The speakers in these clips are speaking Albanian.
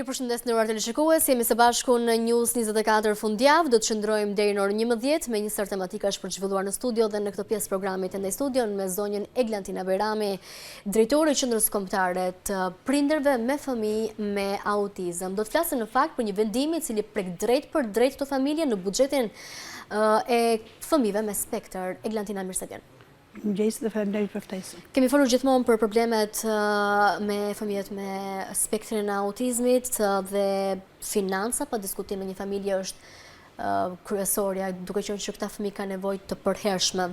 Ju përshëndes nderuar teleshikues, jemi së bashku në News 24 fundjavë, do të qëndrojmë deri në orën 11 me një sër tematikash për të zhvilluar në studio dhe në këtë pjesë programit ndaj studion me zonjën Eglantina Berami, drejtore e Qendrës Kombëtare të Prindërve me fëmijë me autizëm. Do të flasim në fakt për një vendim i cili prek drejt për drejt këto familje në buxhetin e fëmijëve me spektër. Eglantina, mirë se vjen. Mëngjesë dhe faleminderit për ftesën. Kemi folur gjithmonë për problemet me fëmijët me spektrin e autizmit dhe financa, pa diskutim në një familje është kryesorja, duke qenë që këta fëmijë kanë nevojë të përhershme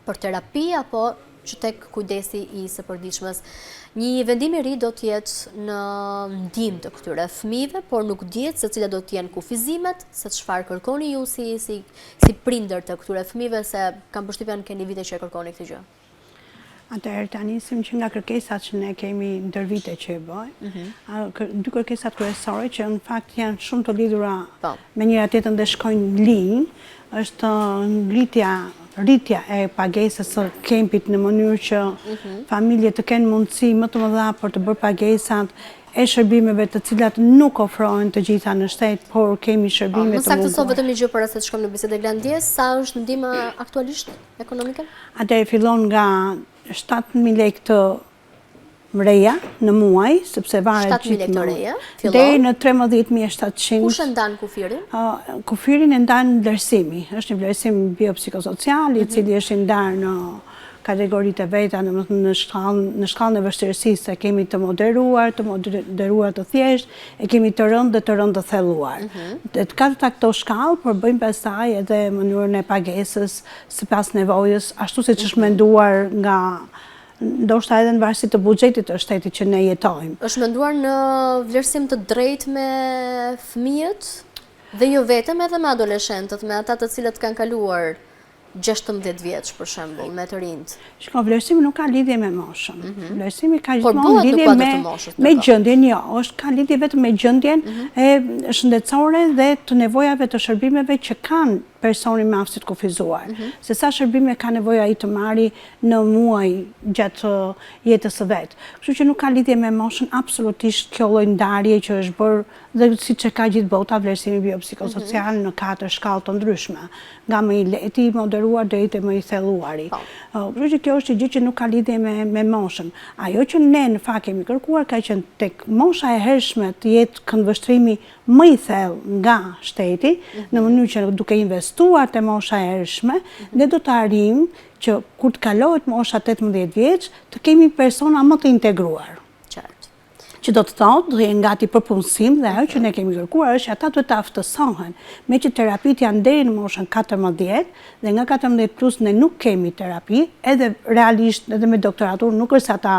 për terapi apo që tek kujdesi i së përditshmes. Një vendim i ri do të jetë në ndihmë të këtyre fëmijëve, por nuk dihet se cilat do të jenë kufizimet, se çfarë kërkoni ju si prindër të këtyre fëmijëve, se kam përshtypjen keni vite që e kërkoni këtë gjë. Atëherë ta nisim që nga kërkesat që ne kemi ndër vite që e bëjmë, dy kërkesat kryesore që në fakt janë shumë të lidhura me njëra tjetrën dhe shkojnë linjë, është rritja e pagesës së kempit në mënyrë që familjet të kenë mundësi më të mëdha për të bërë pagesat e shërbimeve të cilat nuk ofrohen të gjitha në shtet, por kemi shërbime të munduara. Më saktëso vetëm një gjë para se të shkojmë në bisedë glandjes, sa është ndihma aktualisht ekonomike? Atëherë fillon nga 7.000 lekë të mreja në muaj, sepse varet 7.000 lekë të reja, deri në 13.700. Kush e ndan kufirin? Kufirin e ndan vlerësimi. Është një vlerësim biopsikosocial, i cili është i ndarë në kategoritë e veta, në shkallën e vështirësisë, se kemi të moderuar të thjesht, e kemi të rëndë dhe të rëndë të thelluar. Të katërta këto shkallë, por bëjmë pastaj edhe mënyrën e pagesës sipas nevojës, ashtu siç është menduar nga ndoshta edhe në varësi të buxhetit të shtetit që ne jetojmë. Është menduar në vlerësim të drejtë me fëmijët dhe jo vetëm edhe me adoleshentët, me ata të cilët kanë kaluar 16 vjeç për shembull, me të rinjt. Shiko, vlerësimi nuk ka lidhje me moshën. Vlerësimi ka gjithmonë lidhje me gjendjen, jo, ka lidhje vetëm me gjendjen e shëndetësore dhe të nevojave të shërbimeve që kanë personi me aftësi të kufizuar. Se sa shërbime ka nevoja ai të marri në muaj gjatë jetës së vet. Kështu që nuk ka lidhje me moshën, absolutisht kjo lloj ndarje që është bërë dhe siç e ka gjithë bota, vlerësimi biopsikosocial në 4 shkallë të ndryshme, nga më i lehti, i moderuar deri te më i thelluari. Kështu që kjo është një gjë që nuk ka lidhje me moshën. Ajo që ne në fakt kemi kërkuar ka qenë tek mosha e hershme të jetë këndvështrimi më i thellë nga shteti, në mënyrë që duke investuar te mosha e hershme, ne do të arrijmë që kur të kalohet mosha 18 vjeç, të kemi persona më të integruar. Që do të thotë, do jenë gati për punësim dhe ajo që ne kemi kërkuar është që ata duhet të aftësohen, me që terapit janë deri në moshën 14 dhe nga 14 plus ne nuk kemi terapi, edhe realisht edhe me doktoraturë nuk është ata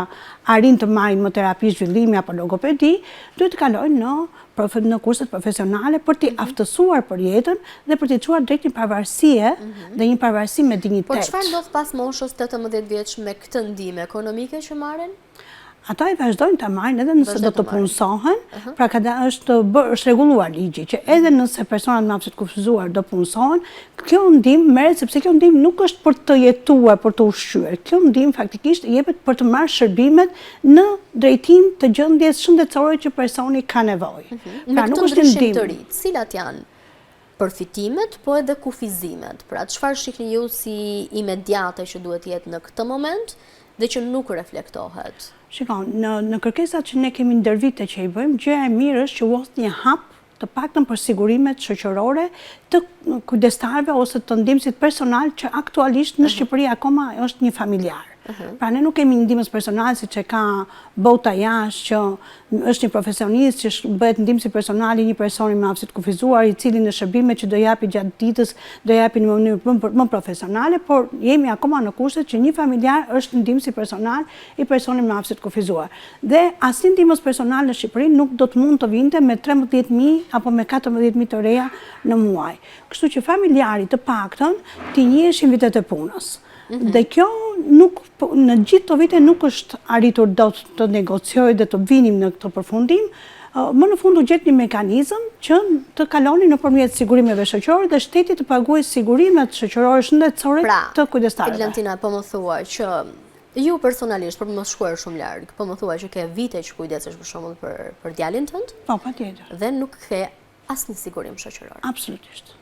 arrin të marrin më terapi zhvillimi apo logopedi, duhet të kalojnë në kurset profesionale për t'i aftësuar për jetën dhe për t'i çuar drejt një pavarësie dhe një pavarësi me dinjitet. Por çfarë ndodh pas moshës 18 vjeç me këtë ndihmë ekonomike që marrin? Ata i vazhdojnë të marrin edhe nëse do të punësohen, pra është rregulluar ligji që edhe nëse personat me aftësi të kufizuar do punësohen, kjo ndihmë merret sepse kjo ndihmë nuk është për të jetuar, për të ushqyer. Kjo ndihmë faktikisht jepet për të marrë shërbimet në drejtim të gjendjes shëndetësore që personi ka nevojë. Pra nuk është ndihmë të ri. Cilat janë përfitimet, po edhe kufizimet? Pra çfarë shihni ju si imediate që duhet jetë në këtë moment dhe që nuk reflektohet? Shikon, në kërkesat që ne kemi ndër vite që i bëjmë, gjëja e mirë është që uhet një hap të paktën për sigurimet shoqërore të kujdestarëve ose të ndihmësit personal që aktualisht në Shqipëri akoma është një familjar. Pra ne nuk kemi ndihmës personal siç e ka bota jashtë që është një profesionist që bëhet ndihmësi personali një personi me aftësi të kufizuar i cili në shërbimet që do japi gjatë ditës do japi në mënyrë më profesionale, por jemi akoma në kushtet që një familjar është ndihmësi personal i personit me aftësi të kufizuar. Dhe asnjë ndihmës personal në Shqipëri nuk do të mund të vinte me 13.000 apo me 14.000 të reja në muaj. Kështu që familjarit të paktën t'i njihen vitet e punës. Dhe kjo në gjithë të vite nuk është arritur dot të negociojë dhe të vinim në këtë përfundim, më në fund u gjet një mekanizëm që të kaloni nëpërmjet sigurimeve shoqërore dhe shteti të paguajë sigurimet shoqërore shëndetësore të kujdestarëve. Eglantina, po më thua që Ju personalisht, për më shkuar shumë larg, po më thua që ke vite që kujdesesh për shembull për djalin tënd? Po, patjetër. Dhe nuk ke asnjë sigurim shoqëror. Absolutisht.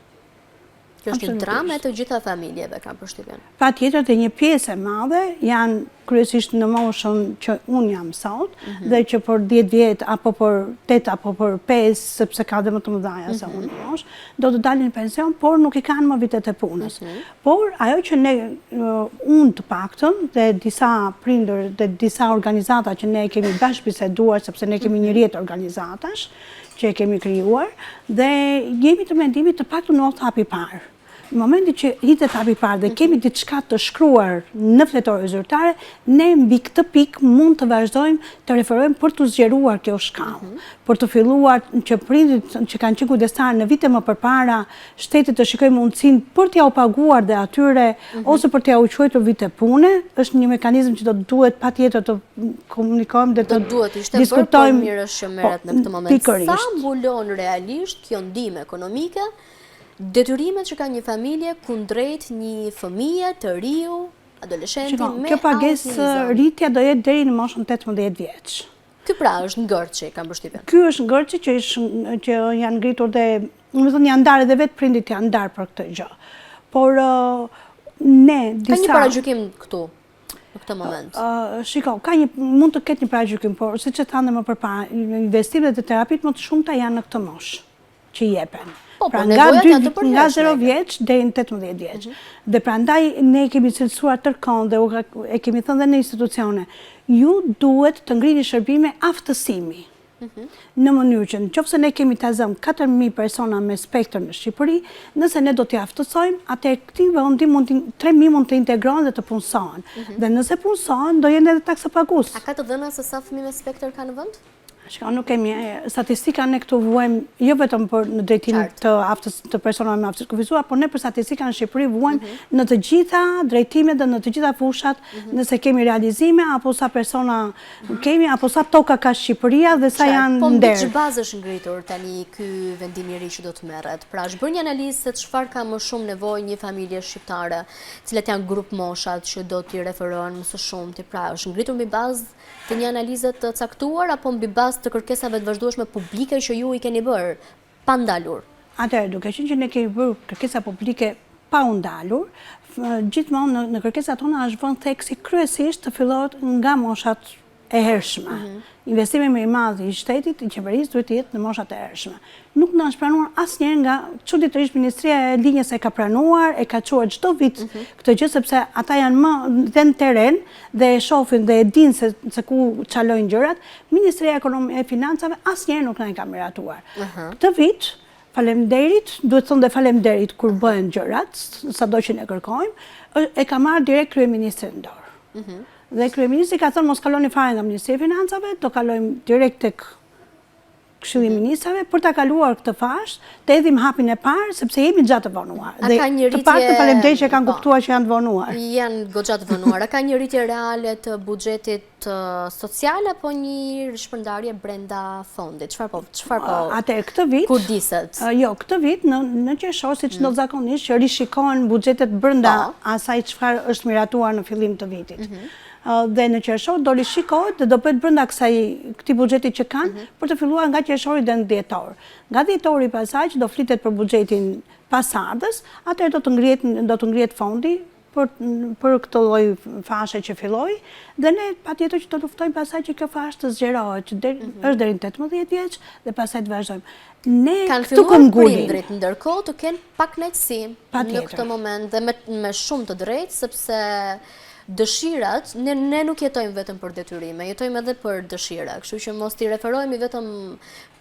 Kjo është një dramë e të gjitha familjeve, kam përshtypjen. Patjetër, dhe një pjesë e madhe janë kryesisht në moshën që unë jam sot, dhe që për 10 vjet apo për 8 apo për 5, sepse ka dhe më të mëdhaja se unë mosh, do të dalin në pension, por nuk i kanë më vitet e punës. Por ajo që ne, unë të paktën, dhe disa prindër dhe disa organizata që ne kemi bashkëbiseduar, sepse ne kemi një rrjet organizatash që e kemi krijuar, dhe jemi të mendimit të paktën në hapi parë. Në momenti që hitet hapi parë dhe kemi diçka të shkruar në fletore zyrtare, ne mbi këtë pikë mund të vazhdojmë të referojmë për të zgjeruar kjo shkallë, për të filluar që prindrit që kanë qenë kujdestarë në vite më përpara, shteti të shikojë mundësinë për t'ia u paguar dhe atyre ose për t'ia u quajtur vite pune, është një mekanizëm që do të duhet patjetër të komunikojmë dhe të diskutojmë. Mirë është që merret në këtë moment. Sa mbulon realisht kjo ndihmë ekonomike detyrimet që ka një familje kundrejt një fëmije të riu, adoleshenti me autizëm? Kjo pagesë rritja do jetë deri në moshën 18 vjeç. Ky pra është ngërçi, kam përshtypjen. Ky është ngërçi që janë ngritur dhe, do të thonë, janë ndarë edhe vetë prindit janë ndarë për këtë gjë. Por ne disa... Ka një paragjykim këtu? Në këtë moment? Mund të ketë një paragjykim, por siç e thanë më përpara, investimet e terapit më të shumta janë në këtë moshë që jepen. Pra nga 0 vjeç deri në 18 vjeç. Dhe prandaj ne kemi cilësuar tërkohën dhe e kemi thënë dhe në institucione, ju duhet të ngrini shërbime aftësimi. Në mënyrë që nëse ne kemi ta zëm 4.000 persona me spektër në Shqipëri, nëse ne do t'i aftësojmë, atëherë këti vendi 3.000 mund të integrohen dhe të punësohen. Dhe nëse punësohen, do jenë edhe taksapagues. A ka të dhëna se sa fëmijë me spektër ka në vend? Nuk kemi statistika, ne këtu vuajmë jo vetëm për në drejtimin të personave me aftësi të kufizuar, por ne për statistika në Shqipëri vuajmë në të gjitha drejtimet dhe në të gjitha fushat, nëse kemi realizime apo sa persona kemi apo sa toka ka Shqipëria dhe sa janë nder. Po mbi çfarë bazë është ngritur tani ky vendim i ri që do të merret? Pra është bërë një analizë se çfarë ka më shumë nevojë një familje shqiptare, cilat janë grup moshat që do t'i referohen më së shumti. Pra është ngritur mbi bazë të një analize të caktuar apo mbi bazë të kërkesave të vazhdueshme publike që ju i keni bërë pa ndalur? Atëherë, duke qenë që ne kemi bërë kërkesa publike pa u ndalur, gjithmonë në kërkesat tona është vënë theksi kryesisht të fillohet nga moshat e hershme. Investimi më i madh i shtetit, i qeverisë duhet të jetë në moshat e hershme. Nuk na është pranuar asnjëherë nga çuditërisht Ministria e Linjës e ka pranuar, e ka çuar çdo vit këtë gjë sepse ata janë më në terren dhe e shohin dhe e dinë se ku çalojnë gjërat. Ministria e Financave asnjëherë nuk na e ka miratuar. Këtë vit faleminderit, duhet thonë dhe faleminderit kur bëhen gjërat, sado që ne kërkojmë, e ka marrë direkt kryeministri në dorë. Dhe kryeministri ka thënë mos kaloni fare nga Ministria e Financave, do kalojmë direkt tek Këshilli i Ministrave për ta kaluar këtë fashë, të hedhim hapin e parë sepse jemi gjatë të vonuar. Dhe të paktën faleminderit që kanë kuptuar që janë të vonuar. Janë goxha të vonuar. A ka një rritje reale të buxhetit social apo një rishpërndarje brenda fondit? Çfarë po? Atëherë këtë vit. Kur diset? Jo, këtë vit në qershor, siç do zakonisht që rishikohen buxhetet brenda asaj çfarë është miratuar në fillim të vitit. Dhe në qershor do rishikohet dhe do bëhet brenda këtij buxheti që kanë për të filluar nga qershori deri në dhjetor. Nga dhjetori pasaj do flitet për buxhetin pasardhës, atëherë do të ngrihet fondi për këtë lloj fashe që filloi dhe ne patjetër që do luftojmë pasaj që kjo fashë të zgjerohet, që është deri në 18 vjeç dhe pasaj të vazhdojmë. Ne këtu kanë prindrit ndërkohë të kenë pak lehtësi në këtë moment dhe me shumë të drejtë sepse dëshirat, ne nuk jetojmë vetëm për detyrime, jetojmë edhe për dëshira, kështu që mos t'i referojmë vetëm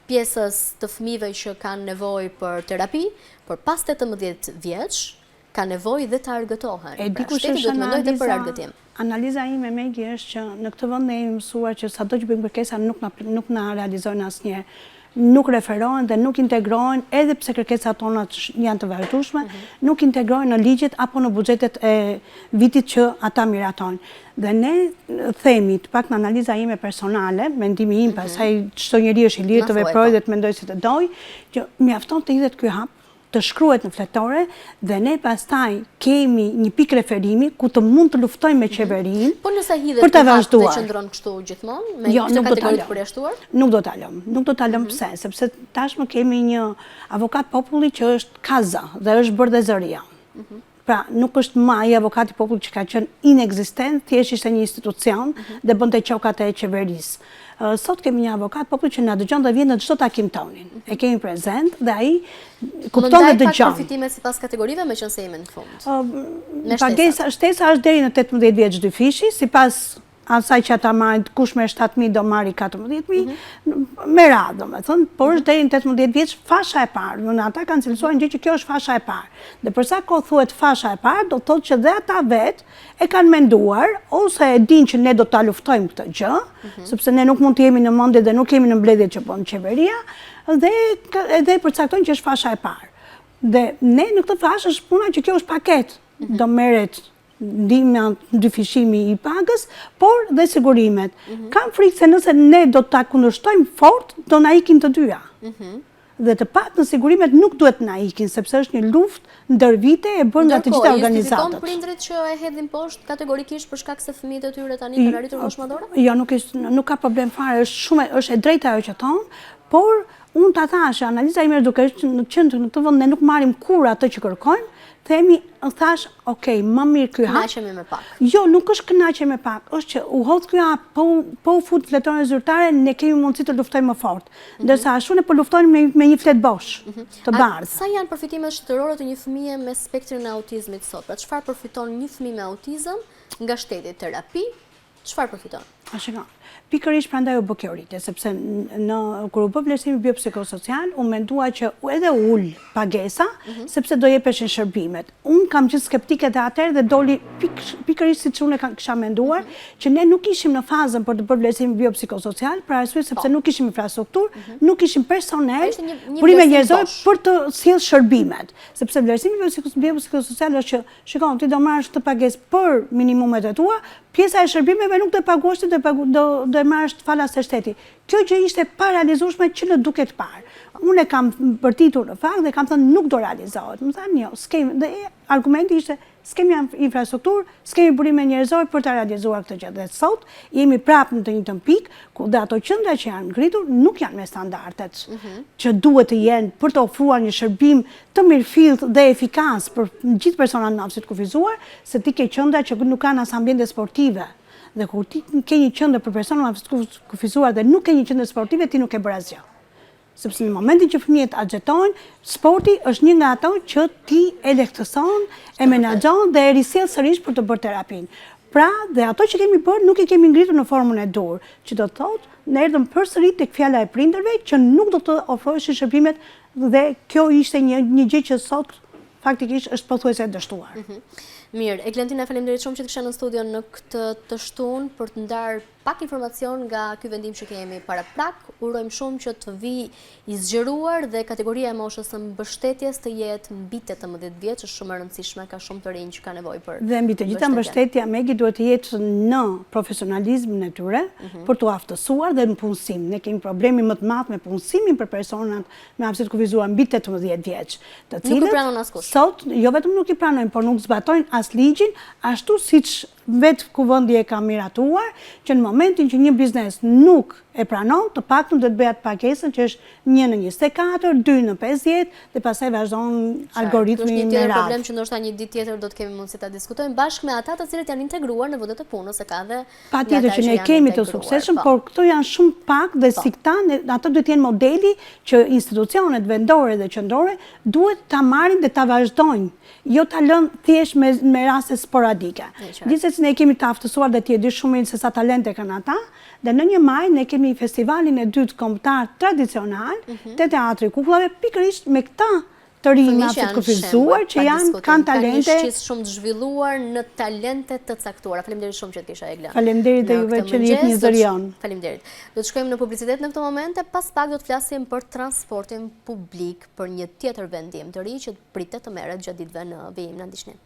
pjesës të fëmijëve që kanë nevojë për terapi, por pas 18 vjeç ka nevojë dhe të argëtohen. Pra shteti duhet mendojë edhe për argëtim. Analiza ime Megi është që në këtë vend ne jemi mësuar që sado që bëjmë kërkesa nuk na realizojnë asnjëherë. Nuk referohen dhe nuk integrohen edhe pse kërkesat tona janë të vazhdueshme, nuk integrohen në ligjet apo në buxhetet e vitit që ata miratojnë. Dhe ne themi, të pak në analiza ime personale, mendimi im, pastaj çdo njeri është i lirë të veprojë dhe të mendojë si të dojë, që mjafton të hidhet ky hap të shkruhet në fletore dhe ne pastaj kemi një pikë referimi ku të mund të luftojmë me qeverinë Po nëse hidhet të hapë dhe qëndron kështu gjithmonë, me këtë kategori të përjashtuar? Nuk do ta lëm. Nuk do ta lëm pse? Sepse tashmë kemi një avokat populli që është kaza dhe është bërë dhe zëria. Pra, nuk është më ai avokati popullit që ka qenë inekzistent, thjesht ishte një institucion dhe bënte qokat e qeverisë. Sot kemi një avokat popullit që na dëgjon dhe vjen në çdo takim tonin. E kemi prezent dhe ai kupton dhe dëgjon. Mund të përfitime sipas kategorive me qenë se jemi në fund. Shtesa është deri në 18 vjeç dyfishi, sipas asaj që ata marrin, kush me 7.000 do marri 14.000, me radhë, domethënë, por është deri në 18 vjeç fasha e parë. Ata kanë cilësuar një gjë që kjo është fasha e parë. Dhe për sa kohë thuhet fasha e parë, do thotë që dhe ata vetë e kanë menduar ose e dinë që ne do ta luftojmë këtë gjë, sepse ne nuk mund të jemi në mendje dhe nuk jemi në mbledhje që bën qeveria, dhe edhe përcaktojnë që është fasha e parë. Dhe ne në këtë fashë është puna që kjo është paketë, do merret ndihma dyfishimi i pagës, por dhe sigurimet. Kam frikë se nëse ne do ta kundërshtojmë fort, do na ikin të dyja. Dhe të paktën sigurimet nuk duhet na ikin, sepse është një luftë ndër vite e bërë nga të gjitha organizatat. Justifikon prindrit që e hedhin poshtë kategorikisht për shkak se fëmijët e tyre tani kanë arritur moshë madhore? Jo, nuk ka problem fare, është e drejta ajo që thon, por unë ta thash, analiza ime duke qenë në këtë vend ne nuk marrim kur atë që kërkojmë, thash, okej, më mirë ky hap. Kënaqemi me pak. Jo, nuk është kënaqje me pak, është që u hodh ky hap, po u fut fletoren zyrtare, ne kemi mundësi të luftojmë më fort. Ndërsa ashtu ne po luftojmë me një flet bosh, të bardhë. Sa janë përfitimet shtetërore të një fëmie me spektrin e autizmit sot? Pra çfarë përfiton një fëmijë me autizëm nga shteti? Terapi? Çfarë përfiton? Shikoj. Pikërisht prandaj u bë kjo rritje, sepse kur u bë vlerësimi biopsikosocial, u mendua që edhe ul pagesa, sepse do jepeshin shërbimet. Unë kam qenë skeptike dhe atëherë dhe doli pikërisht siç unë kisha menduar, që ne nuk ishim në fazën për të bërë vlerësimin biopsikosocial, për arsye sepse nuk kishim infrastrukturë, nuk kishim personel, burime njerëzore për të sjellë shërbimet. Sepse vlerësimi biopsikosocial është që, shikon, ti do marrësh këtë pagesë për minimumet e tua, pjesa e shërbimeve nuk do e paguash ti, do e marrësh falas së shteti. Kjo gjë ishte pa realizueshme që në duket parë. Unë e kam bërtitur në fakt dhe kam thënë nuk do realizohet. Më thanë jo, s'kemi, dhe argumenti ishte s'kemi infrastrukturë, s'kemi burime njerëzore për të realizuar këtë gjë. Dhe sot jemi prapë në të njëjtën pikë, ku dhe ato qendra që janë ngritur nuk janë me standardet që duhet të jenë për të ofruar një shërbim të mirëfillt dhe efikas për gjithë personat me aftësi të kufizuar, se ti ke qendra që nuk kanë as ambiente sportive. Dhe kur ti ke një qendër për persona me aftësi të kufizuar dhe nuk ke një qendër sportive, ti nuk e bër asgjë. Sepse në momentin që fëmijët agjetojnë, sporti është një nga ato që ti e lehtëson, e menaxhon dhe e risjell sërish për të bërë terapinë. Pra, dhe ato që kemi bërë nuk i kemi ngritur në formën e dur, që do të thotë, ne erdhëm përsëri tek fjala e prindërve që nuk do të ofroheshin shërbimet dhe kjo ishte një gjë që sot faktikisht është pothuajse e dështuar. Mirë, Eglantina, faleminderit shumë që të kisha në studion në këtë të shtunë për të ndarë pak informacion nga ky vendim që kemi para prak. Urojmë shumë që të vi i zgjeruar dhe kategoria e moshës së mbështetjes të jetë mbi 18 vjeç, është shumë e rëndësishme, ka shumë të rinj që kanë nevojë për. Dhe mbi të gjitha mbështetja Megi duhet të jetë në profesionalizmin e tyre për t'u aftësuar dhe në punësim. Ne kemi problemi më të madh me punësimin për personat me aftësi të kufizuar mbi 18 vjeç, të cilët sot jo vetëm nuk i pranojnë, por nuk zbatojnë as ligjin, ashtu siç vetë kuvendja e ka miratuar, që në momentin që një biznes nuk e pranon, të paktën do të bëjë atë pagesën që është 1 në 24, 2 në 50 dhe pastaj vazhdon algoritmi me radhë. Është një tjetër problem që ndoshta një ditë tjetër do të kemi mundësi ta diskutojmë bashkë me ata të cilët janë integruar në vendet e punës, se ka dhe patjetër që ne kemi të suksesshëm, por këto janë shumë pak dhe si këta, ato duhet të jenë modeli që institucionet vendore dhe qendrore duhet ta marrin dhe ta vazhdojnë, jo ta lënë thjesht me raste sporadike. Gjithsesi ne kemi të aftësuar dhe ti e di shumë mirë se sa talente kanë ata, dhe në 1 maj ne kemi festivalin e dytë kombëtar tradicional te Teatri i Kukullave, pikërisht me këta të rinj me aftësi të kufizuar që kanë talente. Kanë një shumë të zhvilluar në talente të caktuara. Faleminderit shumë që të kisha Egla. Faleminderit dhe juve që jep një zërion. Faleminderit. Do të shkojmë në publicitet në këtë moment e pas pak do të flasim për transportin publik, për një tjetër vendim të ri që pritet të merret gjatë ditëve në vijim. Na ndiqni.